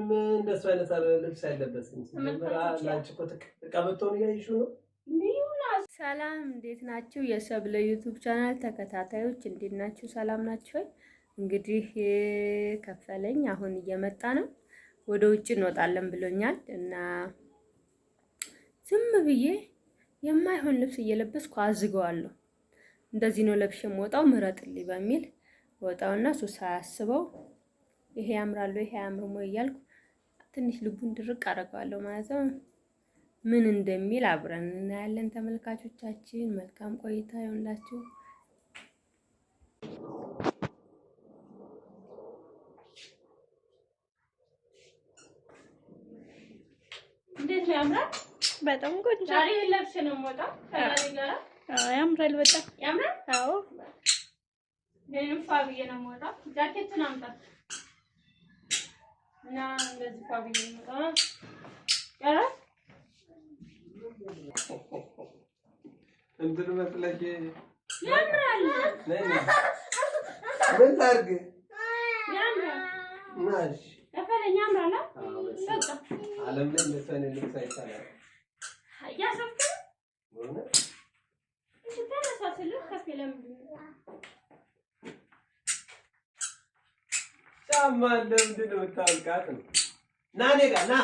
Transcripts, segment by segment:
እንደሱ አይነት ልብስ አይለበስም። ላንቺ እኮ ተቀበቶን ያይሹ ነው። ሰላም እንዴት ናችሁ? የሰብለ ዩቲዩብ ቻናል ተከታታዮች እንዴት ናችሁ? ሰላም ናችሁ ወይ? እንግዲህ ከፈለኝ አሁን እየመጣ ነው። ወደ ውጭ እንወጣለን ብሎኛል እና ዝም ብዬ የማይሆን ልብስ እየለበስኩ አዝገዋለሁ። እንደዚህ ነው ለብሼ የምወጣው ምረጥልኝ በሚል ወጣውና እሱ ሳያስበው ይሄ ያምራል ይሄ አያምርም ወይ እያልኩ ትንሽ ልቡን ድርቅ አደርገዋለሁ ማለት ነው። ምን እንደሚል አብረን እናያለን። ተመልካቾቻችን መልካም ቆይታ ይሁንላችሁ። እንዴት ነው ያምራል? በጣም ቆንጆ ዛሬ ለብሼ ነው የምወጣው ከዛሬ ጋር። ያምራል በጣም ያምራል። አዎ ለምን ፋብዬ ነው የምወጣው? ጃኬቱን አምጣ እና እንደዚህ ፋብዬ ነው የምወጣው። እንትን መስለሽ ያምራል። ምን ታርግ ያምራል ናሽ ከፈለኝ ያምራል። በቃ ዓለም ላይ ለሰኔ ልብስ አይታለም ያሰፍኩ ወነ እሺ ተነሳስልህ ከፈለም ጫማ ለምንድን ነው የምታውቃት ነው? ና እኔ ጋር ና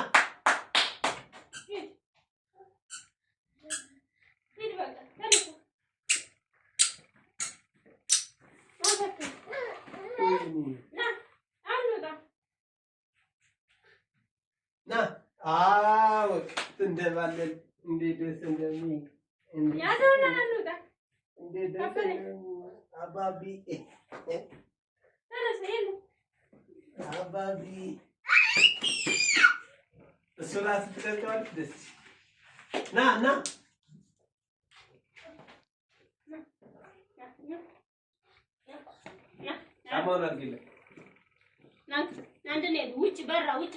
እንደባለን እንዴት ደስ እንደሚል ያዘውና አንውጣ እንዴት ደስ አባቢ ተነስ አባቢ እሱ ራስ ትቀርቷል። ደስ ና አማን አርግለ ናንተ ነህ ውጭ በራ ውጭ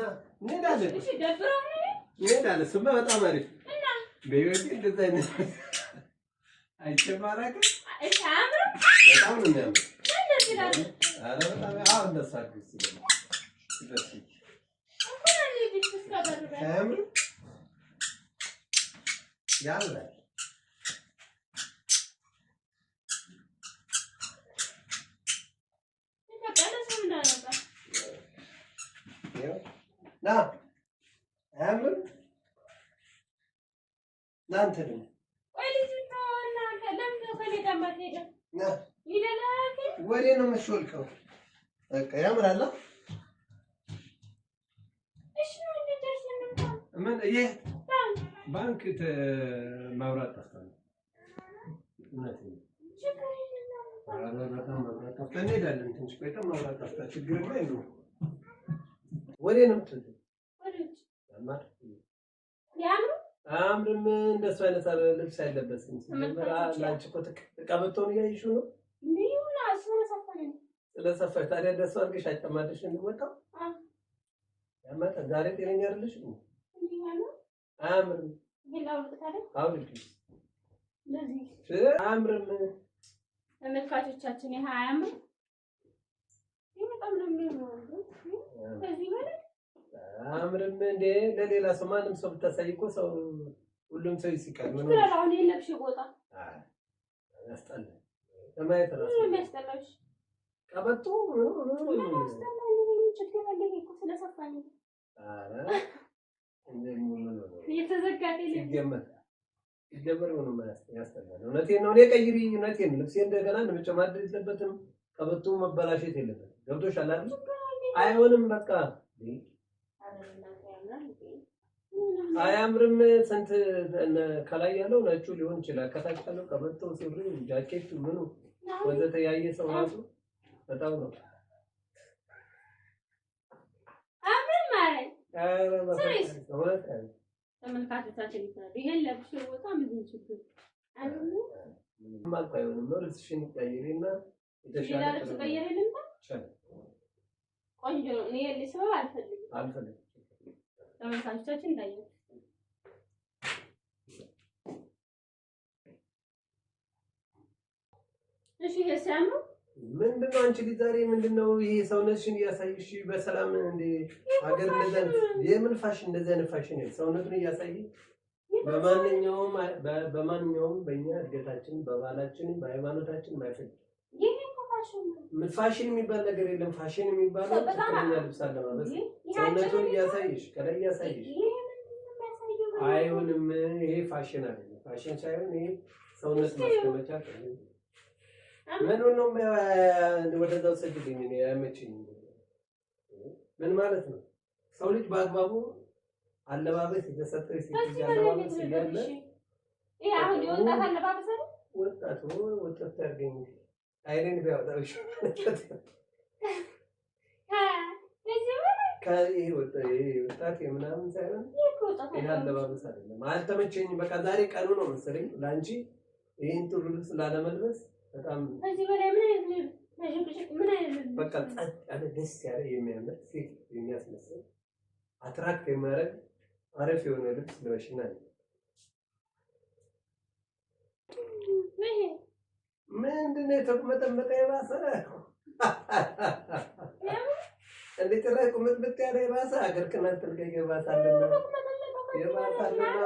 ና እንሄዳለን። ስማ በጣም አሪፍ በህይወቴ እንደዛ አይነት አይቸማራከ እሺ አምሮ በጣም ነው የሚያምር። ደስ ይላል። አረ በጣም አዎ እንደዛ አዲስ ይላል። ደስ እንኳን ልጅ ተስካበረ አምሮ ያለ ና አምር ናንተ ደግሞ ወይ ልጅ ተወና ለምን ከኔ ጋር ማትሄድ ና ይደላክ ወዴ ነው የምትሾልከው? በቃ ያምራል። እሺ ነው እንደደርስ ነው ምን ይሄ ባንክ ማብራት ጠፍቷል። እናቴ ማብራት ጠፍቷል። እንሄዳለን ትንሽ ቆይተን ማብራት ጠፍቷል። ችግር የለም። ወዴ ነው የምትሄጂው? አምርም እንደሱ አይነት ልብስ አይለበስም። ላንቺ እኮ ተቀበቶን ያይሹ ነው። ምን አስመሰፈረኝ ስለሰፈር ታዲያ እንደሱ አድርገሽ አጨማደሽ እንደወጣው ያማታ ዛሬ ጤነኛ አይደለሽ ነው እንዴ? አምርም ይላው ታዲያ አውልቂ ለዚህ አምርም ተመልካቾቻችን ይሄ አያምርም። በጣም ነው የሚያምረው። ከዚህ በላይ አምርም እንደ ለሌላ ሰው ማንም ሰው ብታሳይ እኮ ሰው ሁሉም ሰው ይስቃል። ምን ነው አሁን የለብሽ ቦታ ያስጠላል። ለማየት ራሱ ምን ያስጠላሽ? ቀበቶ ሲጀመር ምንም ያስጠላል። እውነቴን ነው። እኔ ቀይሪ፣ እውነቴን ልብሴ እንደገና መጨማደድ የለበትም። ቀበቶ መበላሸት የለበትም። ገብቶሻል አይደል? አይሆንም በቃ አያምርም። ስንት ከላይ ያለው ነጩ ሊሆን ይችላል፣ ከታች ያለው ቀበቶ፣ ሱሪ፣ ጃኬት ምኑ ወዘተ ያየ ሰው ራሱ በጣም ነው ተመልካቾቻችን ይታያል። ይሄን ለብሼ ወጣ ምን ችግር አይደለም። ማልታየውንም ነው ልብስሽን ቀይሪና የተሻለ ልብስ ቀይሪልኝ። ቆንጆ ነው። እኔ ልስበው አልፈልግም። ተመልካቾቻችን እንዳያችሁ እሺ። ይሄ ሲያምሩ ምንድነው አንቺ ልጅ ዛሬ ምንድነው ይሄ ሰውነትሽን እያሳይሽ በሰላም እንደ ሀገር እንደዛ የምን ፋሽን እንደዛ ነው? ፋሽን ሰውነቱን እያሳይ በማንኛውም በእኛ እድገታችን በባህላችን በሃይማኖታችን ማይፈቅድ ፋሽን የሚባል ነገር የለም። ፋሽን የሚባለው ትክክለኛ ልብስ አለባበስ ሰውነቱን እያሳይሽ ከላይ እያሳይሽ አይሆንም። ይሄ ፋሽን አይደለም። ፋሽን ሳይሆን ይሄ ሰውነት ማስቀመጫ ምን ነው ወደዛው ሰጅልኝ ነው ያመችኝ። ምን ማለት ነው? ሰው ልጅ በአግባቡ አለባበስ የተሰጠው ሲል አለባበስ ይያለ ይሄ አሁን የወጣት አለባበስ አይደል? ወጣት ያርገኝ አይኔን ቢያወጣው ከይሄ ወጣት የምናምን ሳይሆን ይሄ አለባበስ አይደለም። አልተመቸኝም። በቃ ዛሬ ቀኑ ነው መሰለኝ ላንቺ ይሄን ጥሩ ልብስ ላለመልበስ በጣም ከዚህ በላይ ምን አይነት በቃ ጸጥ ያለ ደስ ያለ የሚያምር ሴት የሚያስመስል አትራክት የሚያደርግ አሪፍ የሆነ ልብስ ለበሽና ነው። ምንድነው የተቁመጠመጠ የባሰ እንዴት ላይ ቁመጥመጥ ያለ የባሰ ሀገር ቅናት ትልቀቅ የባሰልና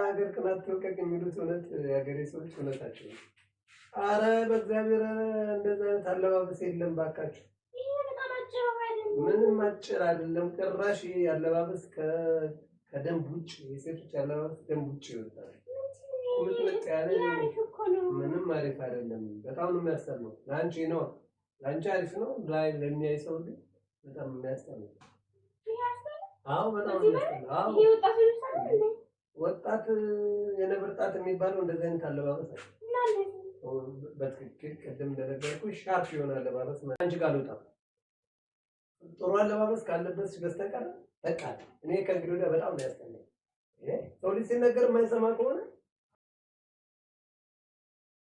ሀገር ቅናት ትልቀቅ የሚሉት እውነት የሀገሬ ሰዎች እውነታቸው ነው። አረ በእግዚአብሔር እንደዛ አይነት አለባበስ የለም ባካችሁ። ምንም አጭር አይደለም ጭራሽ። አለባበስ ከደንብ ውጭ የሴቶች አለባበስ ደንብ ውጭ ይወጣል። ቁምጥምጥ ያለ ምንም አሪፍ አይደለም። በጣም ነው የሚያስጠላው። ለአንቺ ነው ለአንቺ አሪፍ ነው፣ ለሚያይ ሰው ግን በጣም የሚያስጠላው። አዎ በጣም ነው። ወጣት የነብር ጣት የሚባለው እንደዚህ አይነት አለባበስ አይደለም። በትክክል ቅድም እንደነገርኩሽ ሻርፕ የሆነ አለባበስ አንቺ ጋር ልውጣ። ጥሩ አለባበስ ካለበስሽ በስተቀር በቃ እኔ ከእንግዲህ ወዲያ በጣም ነው ያስጠላኝ። ሰው ልጅ ሲነገር የማይሰማ ከሆነ